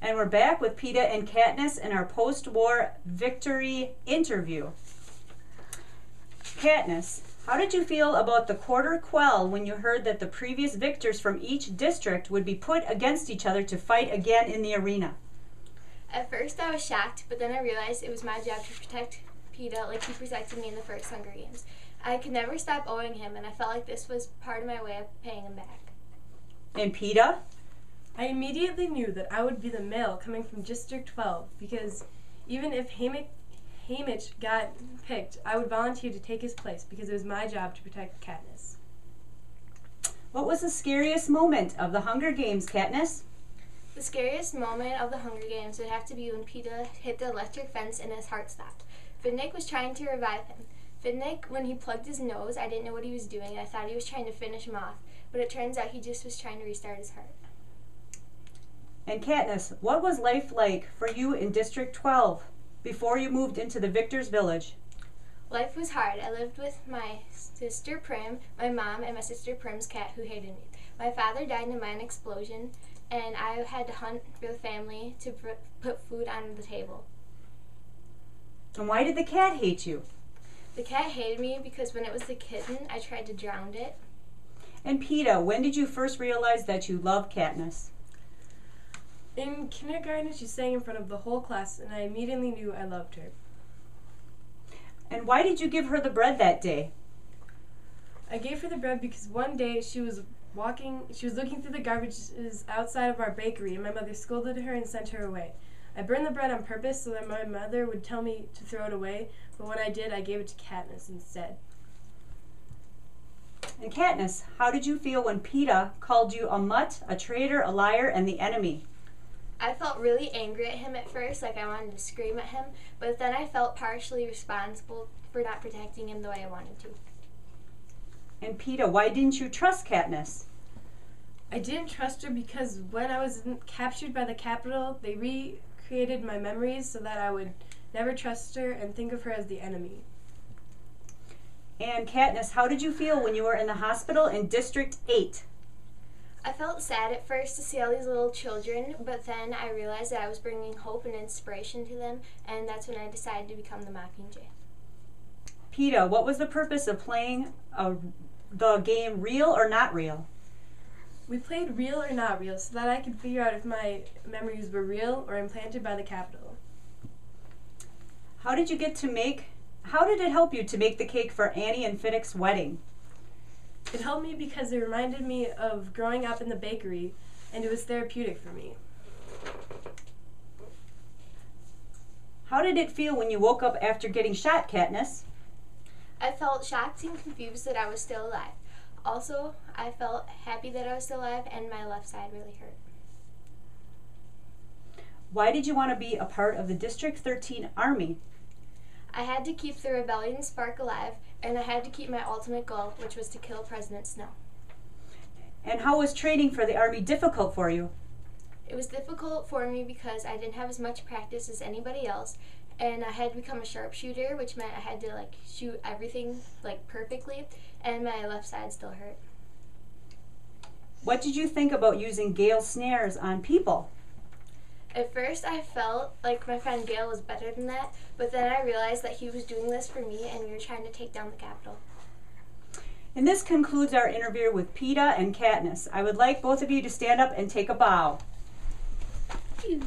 And we're back with Peta and Katniss in our post-war victory interview. Katniss, how did you feel about the quarter quell when you heard that the previous victors from each district would be put against each other to fight again in the arena? At first I was shocked, but then I realized it was my job to protect Peta like he protected me in the first Hunger Games. I could never stop owing him, and I felt like this was part of my way of paying him back. And Peta? I immediately knew that I would be the male coming from District 12 because even if Haymitch got picked, I would volunteer to take his place because it was my job to protect Katniss. What was the scariest moment of the Hunger Games, Katniss? The scariest moment of the Hunger Games would have to be when Peta hit the electric fence and his heart stopped. Finnick was trying to revive him. Finnick, when he plugged his nose, I didn't know what he was doing. I thought he was trying to finish him off, but it turns out he just was trying to restart his heart. And Katniss, what was life like for you in District 12 before you moved into the Victor's Village? Life was hard. I lived with my sister Prim, my mom, and my sister Prim's cat who hated me. My father died in a mine explosion, and I had to hunt for the family to put food on the table. And why did the cat hate you? The cat hated me because when it was a kitten, I tried to drown it. And Peta, when did you first realize that you loved Katniss? In kindergarten, she sang in front of the whole class, and I immediately knew I loved her. And why did you give her the bread that day? I gave her the bread because one day she was looking through the garbage outside of our bakery, and my mother scolded her and sent her away. I burned the bread on purpose so that my mother would tell me to throw it away, but when I did, I gave it to Katniss instead. And Katniss, how did you feel when Peta called you a mutt, a traitor, a liar, and the enemy? I felt really angry at him at first, like I wanted to scream at him, but then I felt partially responsible for not protecting him the way I wanted to. And Peta, why didn't you trust Katniss? I didn't trust her because when I was captured by the Capitol, they recreated my memories so that I would never trust her and think of her as the enemy. And Katniss, how did you feel when you were in the hospital in District 8? I felt sad at first to see all these little children, but then I realized that I was bringing hope and inspiration to them, and that's when I decided to become the Mockingjay. Peta, what was the purpose of playing the game Real or Not Real? We played Real or Not Real so that I could figure out if my memories were real or implanted by the Capitol. How did it help you to make the cake for Annie and Finnick's wedding? It helped me because it reminded me of growing up in the bakery, and it was therapeutic for me. How did it feel when you woke up after getting shot, Katniss? I felt shocked and confused that I was still alive. Also, I felt happy that I was still alive, and my left side really hurt. Why did you want to be a part of the District 13 Army? I had to keep the rebellion spark alive, and I had to keep my ultimate goal, which was to kill President Snow. And how was training for the Army difficult for you? It was difficult for me because I didn't have as much practice as anybody else, and I had to become a sharpshooter, which meant I had to shoot everything perfectly, and my left side still hurt. What did you think about using Gale's snares on people? At first I felt like my friend Gale was better than that, but then I realized that he was doing this for me and we were trying to take down the Capitol. And this concludes our interview with Peta and Katniss. I would like both of you to stand up and take a bow. Phew.